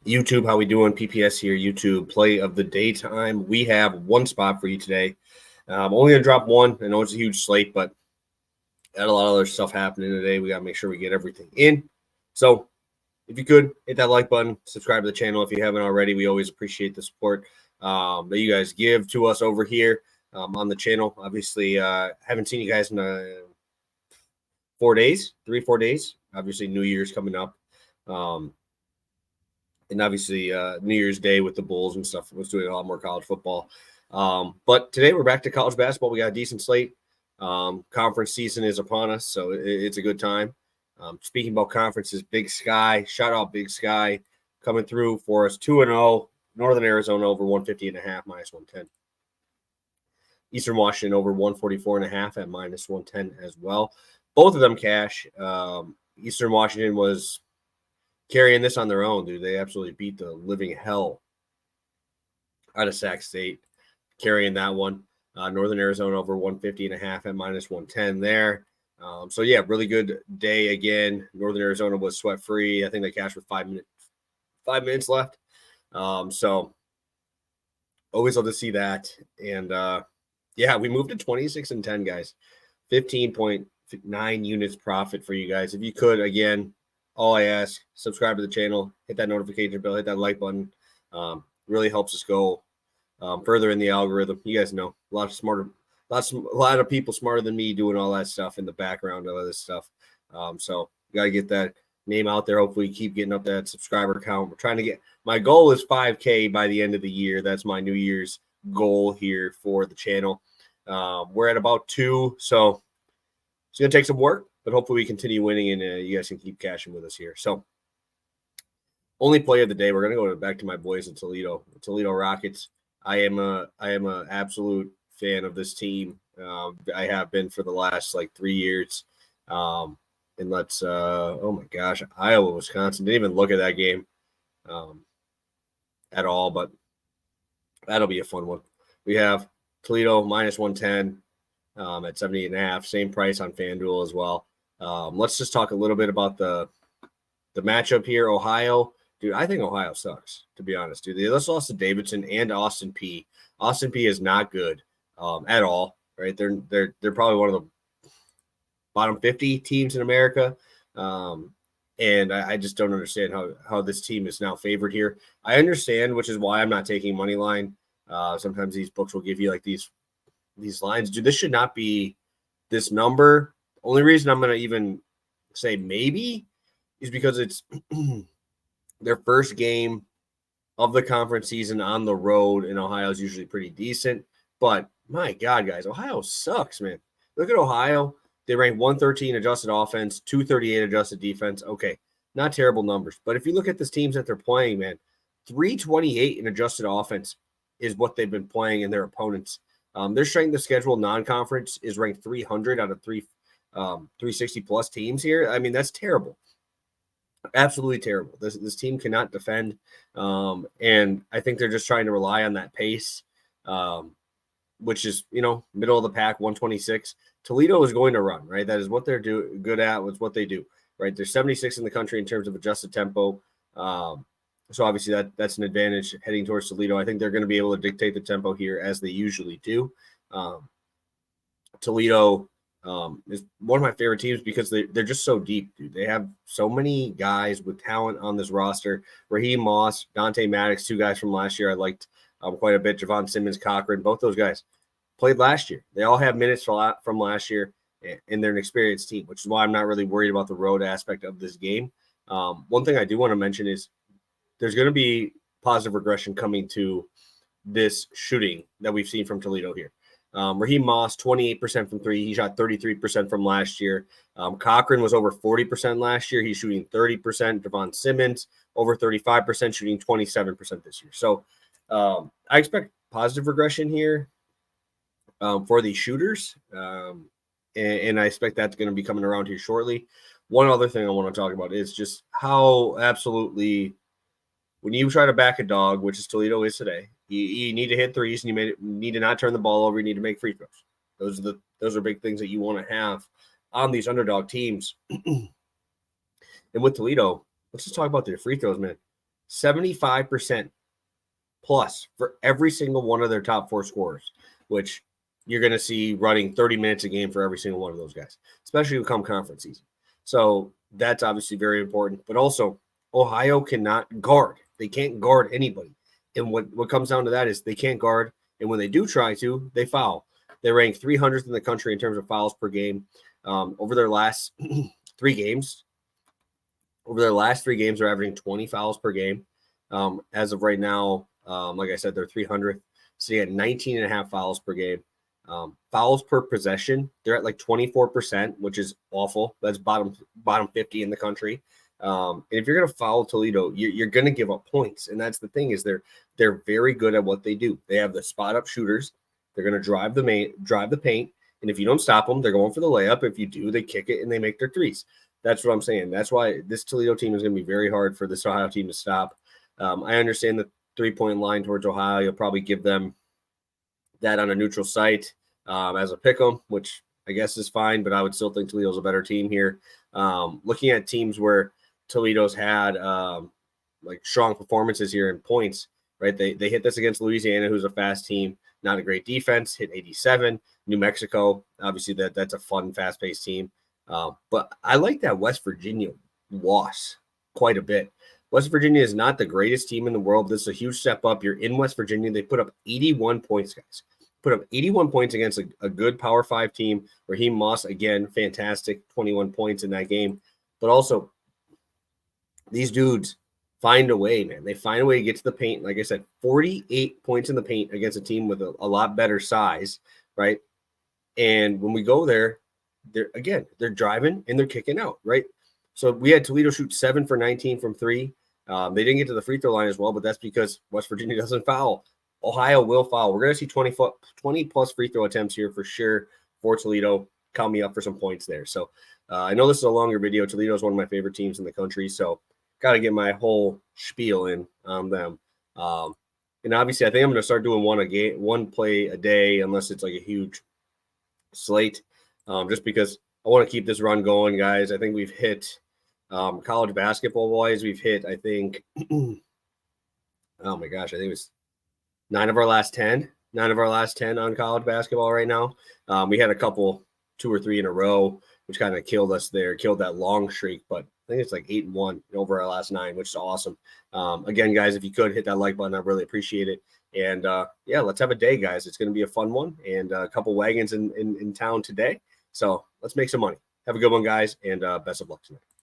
YouTube, how we doing? PPS here, YouTube, play of the daytime. We have one spot for you today. I'm only going to drop one. I know it's a huge slate, but got a lot of other stuff happening today. We got to make sure we get everything in. So if you could, hit that like button, subscribe to the channel if you haven't already. We always appreciate the support that you guys give to us over here on the channel. Obviously, haven't seen you guys in 4 days, 4 days. Obviously, New Year's coming up. And obviously New Year's Day with the Bulls and stuff was doing a lot more college football. But today we're back to college basketball. We got a decent slate. Conference season is upon us, so it's a good time. Speaking about conferences, Big Sky, shout out Big Sky coming through for us 2-0. Northern Arizona over 150.5 minus 110. Eastern Washington over 144.5 at minus 110 as well. Both of them cash. Eastern Washington was carrying this on their own, dude. They absolutely beat the living hell out of Sac State, carrying that one. Northern Arizona over 150.5 at minus 110 there. So, yeah, really good day again. Northern Arizona was sweat-free. I think they cashed with 5 minutes left. So, always love to see that. And, yeah, we moved to 26-10, guys. 15.9 units profit for you guys. If you could, again, all I ask, subscribe to the channel, hit that notification bell, hit that like button. Really helps us go further in the algorithm. You guys know a lot of people smarter than me doing all that stuff in the background of this stuff. So got to get that name out there. Hopefully keep getting up that subscriber count. We're trying to get, my goal is 5K by the end of the year. That's my New Year's goal here for the channel. We're at about 2, so it's going to take some work, but hopefully we continue winning and you guys can keep cashing with us here. So only play of the day, we're going to go back to my boys in Toledo Rockets. I am a absolute fan of this team. I have been for the last 3 years. And let's oh my gosh, Iowa, Wisconsin. Didn't even look at that game at all, but that'll be a fun one. We have Toledo minus 110 at 78.5. Same price on FanDuel as well. Let's just talk a little bit about the matchup here. Ohio. Dude, I think Ohio sucks, to be honest, dude. They just lost to Davidson and Austin Peay. Austin Peay is not good at all, right? They're probably one of the bottom 50 teams in America. And I just don't understand how this team is now favored here. I understand, which is why I'm not taking money line. Sometimes these books will give you these lines. Dude, this should not be this number. Only reason I'm going to even say maybe is because it's their first game of the conference season on the road, and Ohio is usually pretty decent. But my God, guys, Ohio sucks, man. Look at Ohio. They rank 113 adjusted offense, 238 adjusted defense. Okay, not terrible numbers. But if you look at the teams that they're playing, man, 328 in adjusted offense is what they've been playing in their opponents. Their strength of schedule non-conference is ranked 300 out of 360 plus teams here. I mean, that's terrible. Absolutely terrible. This team cannot defend. And I think they're just trying to rely on that pace, which is, middle of the pack, 126. Toledo is going to run, right? That is what they're good at. It's what they do, right? They're 76 in the country in terms of adjusted tempo. So obviously that's an advantage heading towards Toledo. I think they're going to be able to dictate the tempo here as they usually do. Toledo is one of my favorite teams because they're just so deep, dude. They have so many guys with talent on this roster. Raheem Moss, Dante Maddox, 2 guys from last year I liked quite a bit. Javon Simmons, Cochran, both those guys played last year. They all have minutes from last year, and they're an experienced team, which is why I'm not really worried about the road aspect of this game. One thing I do want to mention is there's going to be positive regression coming to this shooting that we've seen from Toledo here. Raheem Moss, 28% from 3. He shot 33% from last year. Cochran was over 40% last year. He's shooting 30%. Javon Simmons, over 35%, shooting 27% this year. So I expect positive regression here for the shooters. And I expect that's going to be coming around here shortly. One other thing I want to talk about is just how absolutely, when you try to back a dog, which is Toledo is today, you need to hit threes, and you need to not turn the ball over. You need to make free throws. Those are big things that you want to have on these underdog teams. And with Toledo, let's just talk about their free throws, man. 75% plus for every single one of their top 4 scorers, which you're going to see running 30 minutes a game for every single one of those guys, especially come conference season. So that's obviously very important. But also, Ohio cannot guard. They can't guard anybody. And what comes down to that is they can't guard. And when they do try to, they foul. They rank 300th in the country in terms of fouls per game. Over their last 3 games, they're averaging 20 fouls per game. As of right now, like I said, they're 300th. So you get 19 and a half fouls per game. Fouls per possession, they're at like 24%, which is awful. That's bottom 50 in the country. And if you're going to foul Toledo, you're going to give up points. And that's the thing is they're very good at what they do. They have the spot up shooters. They're going to drive the paint. And if you don't stop them, they're going for the layup. If you do, they kick it and they make their threes. That's what I'm saying. That's why this Toledo team is going to be very hard for this Ohio team to stop. I understand the 3-point line towards Ohio. You'll probably give them that on a neutral site as a pick 'em, which I guess is fine, but I would still think Toledo's a better team here. Looking at teams where Toledo's had like strong performances here in points, right? They hit this against Louisiana, who's a fast team, not a great defense, hit 87. New Mexico, obviously that's a fun, fast-paced team. But I like that West Virginia loss quite a bit. West Virginia is not the greatest team in the world. This is a huge step up. You're in West Virginia. They put up 81 points, guys. Put up 81 points against a good Power 5 team. Raheem Moss, again, fantastic, 21 points in that game. But also, these dudes find a way, man. They find a way to get to the paint. Like I said, 48 points in the paint against a team with a lot better size, right? And when we go there, they're driving and they're kicking out, right? So we had Toledo shoot 7 for 19 from 3. They didn't get to the free throw line as well, but that's because West Virginia doesn't foul. Ohio will foul. We're going to see 20 plus free throw attempts here for sure for Toledo. Count me up for some points there. So I know this is a longer video. Toledo is one of my favorite teams in the country, so got to get my whole spiel in on them. And obviously, I think I'm going to start doing one play a day, unless it's like a huge slate, just because I want to keep this run going, guys. I think we've hit college basketball-wise. We've hit, I think, oh my gosh, I think it was 9 of our last 10 on college basketball right now. We had a couple, 2 or 3 in a row, which kind of killed us there, killed that long streak. But I think it's like 8-1 over our last 9, which is awesome. Again, guys, if you could hit that like button, I'd really appreciate it. And yeah, let's have a day, guys. It's going to be a fun one, and a couple wagons in town today. So let's make some money. Have a good one, guys, and best of luck tonight.